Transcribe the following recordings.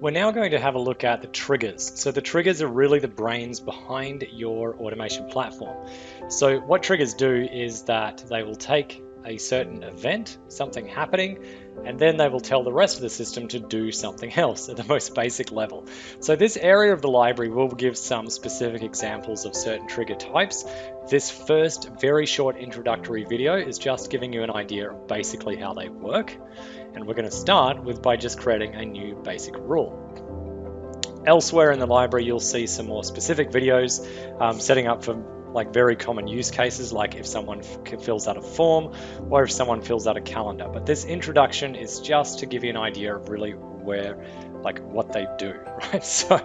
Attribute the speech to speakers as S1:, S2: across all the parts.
S1: We're now going to have a look at the triggers. So the triggers are really the brains behind your automation platform. So what triggers do is that they will take a certain event, something happening, and then they will tell the rest of the system to do something else at the most basic level. So this area of the library will give some specific examples of certain trigger types. This first very short introductory video is just giving you an idea of basically how they work. And we're going to start by just creating a new basic rule. Elsewhere in the library, you'll see some more specific videos setting up for very common use cases, like if someone fills out a form or if someone fills out a calendar. But this introduction is just to give you an idea of really what they do, right? So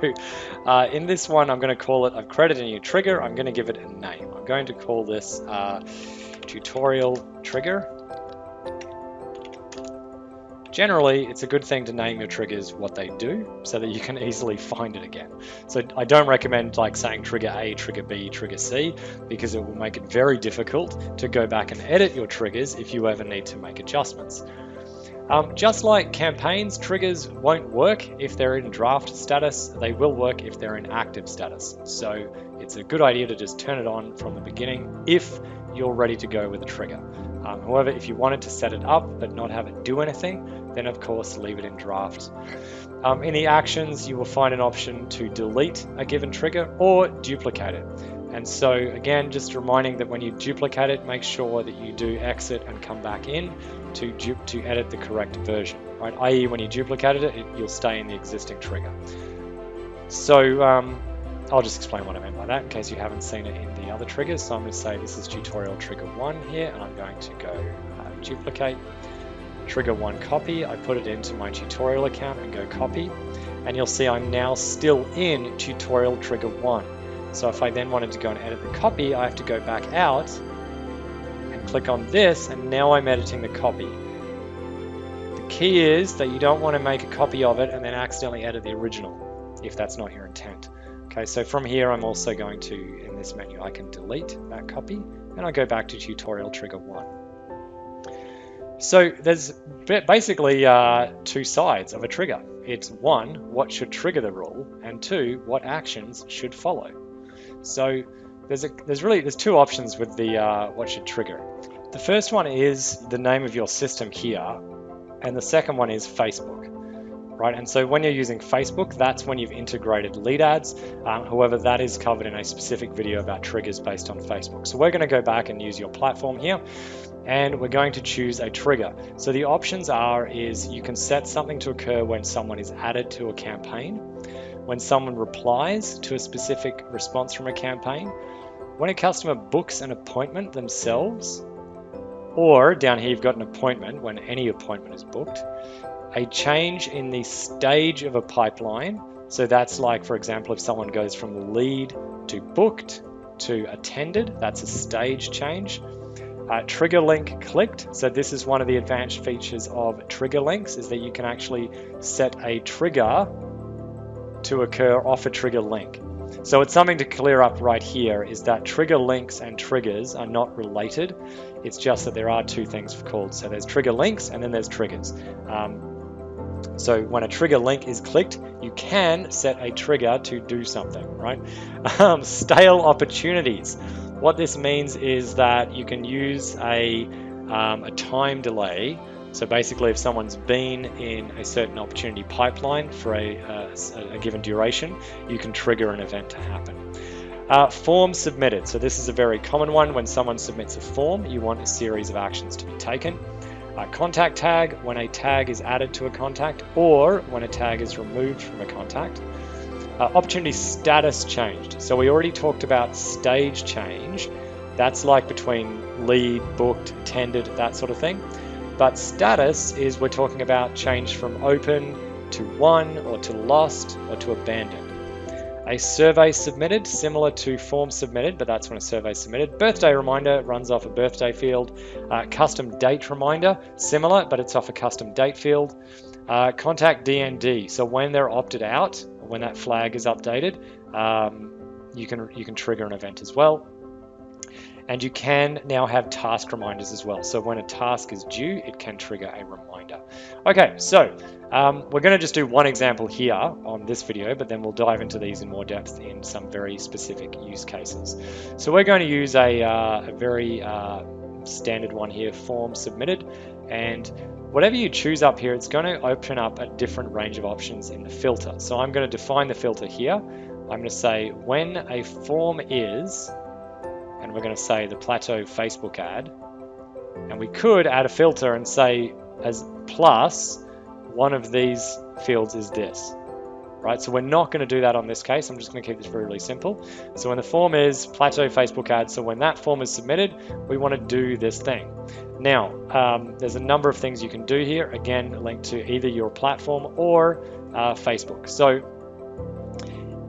S1: in this one, I'm going to call it, I've created a new trigger. I'm going to give it a name. I'm going to call this tutorial trigger. Generally, it's a good thing to name your triggers what they do so that you can easily find it again. So I don't recommend saying trigger A, trigger B, trigger C, because it will make it very difficult to go back and edit your triggers if you ever need to make adjustments. Just like campaigns, triggers won't work if they're in draft status. They will work if they're in active status. So it's a good idea to just turn it on from the beginning if you're ready to go with a trigger. However, if you wanted to set it up but not have it do anything, then of course leave it in draft. In the actions, you will find an option to delete a given trigger or duplicate it. And so again, just reminding that when you duplicate it, make sure that you do exit and come back in to edit the correct version, right? i.e. when you duplicated it, you'll stay in the existing trigger. So I'll just explain what I meant by that in case you haven't seen it in the other triggers. So I'm going to say this is tutorial trigger 1 here, and I'm going to go duplicate. Trigger 1 copy. I put it into my tutorial account and go copy. And you'll see I'm now still in tutorial trigger 1. So if I then wanted to go and edit the copy, I have to go back out and click on this, and now I'm editing the copy. The key is that you don't want to make a copy of it and then accidentally edit the original, if that's not your intent. Okay, so from here, I'm also going to, in this menu, I can delete that copy, and I go back to tutorial trigger 1. So there's basically two sides of a trigger. It's 1, what should trigger the rule, and 2, what actions should follow. So there's two options with the what should trigger. The first one is the name of your system here, and the second one is Facebook. Right, and so when you're using Facebook, that's when you've integrated lead ads. However, that is covered in a specific video about triggers based on Facebook. So we're going to go back and use your platform here, and we're going to choose a trigger. So the options is you can set something to occur when someone is added to a campaign, when someone replies to a specific response from a campaign, when a customer books an appointment themselves, or down here you've got an appointment when any appointment is booked, a change in the stage of a pipeline. So that's like, for example, if someone goes from lead to booked to attended, that's a stage change. Trigger link clicked. So this is one of the advanced features of trigger links, is that you can actually set a trigger to occur off a trigger link. So it's something to clear up right here, is that trigger links and triggers are not related. It's just that there are two things called. So there's trigger links and then there's triggers. So when a trigger link is clicked, you can set a trigger to do something, right? Stale opportunities. What this means is that you can use a time delay. So basically, if someone's been in a certain opportunity pipeline for a given duration, you can trigger an event to happen. Form submitted. So this is a very common one. When someone submits a form, you want a series of actions to be taken. Contact tag, when a tag is added to a contact or when a tag is removed from a contact. Opportunity status changed. So we already talked about stage change. That's like between lead, booked, attended, that sort of thing. But status is we're talking about change from open to won or to lost or to abandoned. A survey submitted, similar to form submitted, but that's when a survey is submitted. Birthday reminder runs off a birthday field. Custom date reminder, similar, but it's off a custom date field. Contact DND, so when they're opted out, when that flag is updated, you can trigger an event as well. And you can now have task reminders as well. So when a task is due, it can trigger a reminder. Okay, so we're going to just do one example here on this video, but then we'll dive into these in more depth in some very specific use cases. So we're going to use a very standard one here, form submitted. And whatever you choose up here, it's going to open up a different range of options in the filter. So I'm going to define the filter here. I'm going to say when a form is, and we're going to say the Plateau Facebook ad. And we could add a filter and say as plus one of these fields is this, right? So we're not going to do that on this case. I'm just going to keep this really simple. So when the form is Plateau Facebook ad, so when that form is submitted, we want to do this thing. Now, there's a number of things you can do here. Again, linked to either your platform or Facebook. So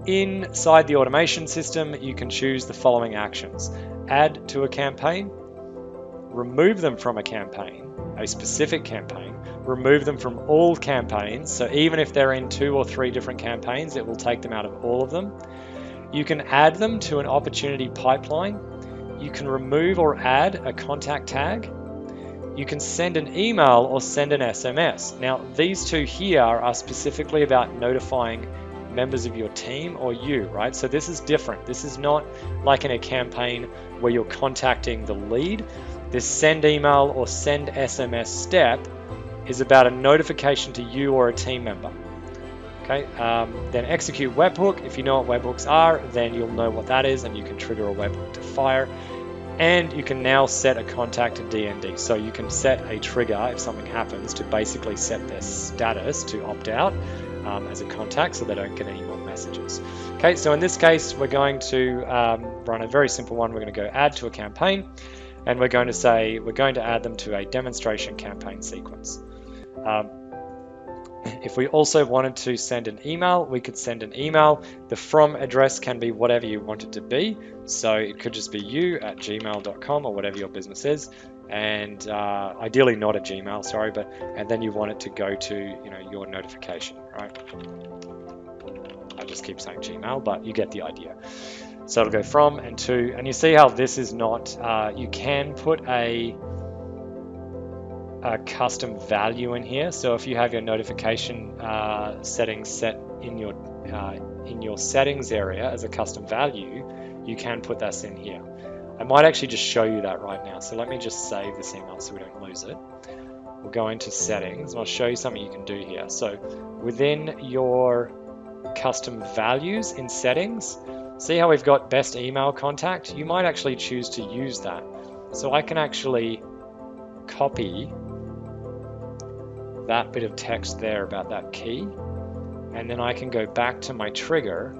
S1: inside the automation system, you can choose the following actions. Add to a campaign, remove them from a campaign, a specific campaign, remove them from all campaigns. So even if they're in 2 or 3 different campaigns, it will take them out of all of them. You can add them to an opportunity pipeline. You can remove or add a contact tag. You can send an email or send an SMS. Now, these two here are specifically about notifying members of your team or you, right? So this is different. This is not like in a campaign where you're contacting the lead. This send email or send SMS step is about a notification to you or a team member. Okay, then execute webhook. If you know what webhooks are, then you'll know what that is and you can trigger a webhook to fire. And you can now set a contact to DND. So you can set a trigger if something happens to basically set their status to opt out as a contact so they don't get any more messages. Okay, so in this case, we're going to run a very simple one. We're going to go add to a campaign and we're going to say we're going to add them to a demonstration campaign sequence. If we also wanted to send an email, we could send an email. The from address can be whatever you want it to be. So it could just be you@gmail.com or whatever your business is. And ideally not a Gmail, sorry, and then you want it to go to your notification, right? I just keep saying Gmail, but you get the idea. So it'll go from and to, and you see how this is not, you can put a custom value in here. So if you have your notification settings set in your settings area as a custom value, you can put this in here. I might actually just show you that right now. So let me just save this email so we don't lose it. We'll go into settings and I'll show you something you can do here. So within your custom values in settings, see how we've got best email contact? You might actually choose to use that. So I can actually copy that bit of text there about that key, and then I can go back to my trigger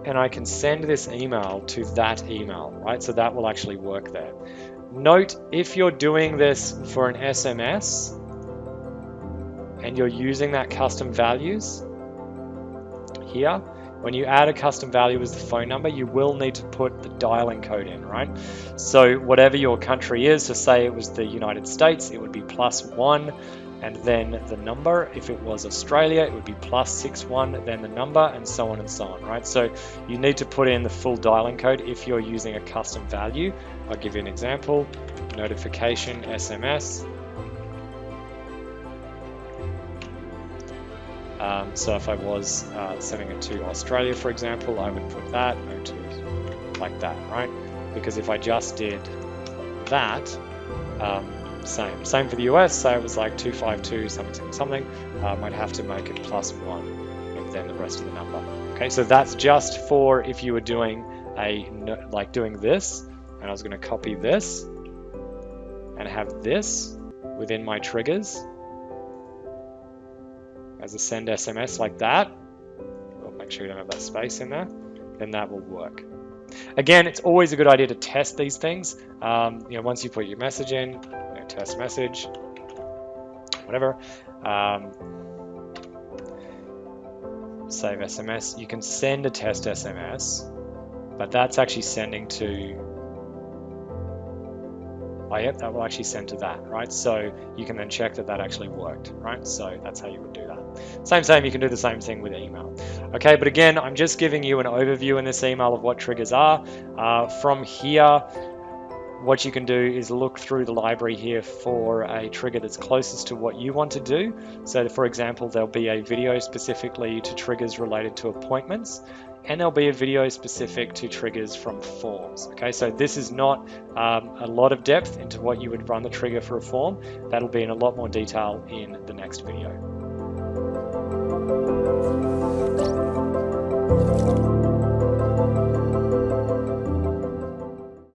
S1: and I can send this email to that email, right? So that will actually work there. Note, if you're doing this for an SMS and you're using that custom values here, when you add a custom value as the phone number, you will need to put the dialing code in, right? So whatever your country is, so say it was the United States, it would be +1 and then the number. If it was Australia, it would be +61, then the number, and so on, right? So you need to put in the full dialing code if you're using a custom value. I'll give you an example, notification SMS. So if I was sending it to Australia, for example, I would put that like that, right? Because if I just did that, same for the US, say it was like 252 something, I'd have to make it +1 and then the rest of the number. Okay, so that's just for if you were doing doing this, and I was going to copy this and have this within my triggers as a send SMS like that. We'll make sure you don't have that space in there, then that will work. Again, it's always a good idea to test these things. Once you put your message in, test message, whatever, save SMS. You can send a test SMS, but that's actually sending to oh yep, that will actually send to that, right? So you can then check that that actually worked, right? So that's how you would do that. Same, you can do the same thing with email. Okay, but again, I'm just giving you an overview in this email of what triggers are. From here, what you can do is look through the library here for a trigger that's closest to what you want to do. So for example, there'll be a video specifically to triggers related to appointments, and there'll be a video specific to triggers from forms. Okay, so this is not a lot of depth into what you would run the trigger for a form. That'll be in a lot more detail in the next video.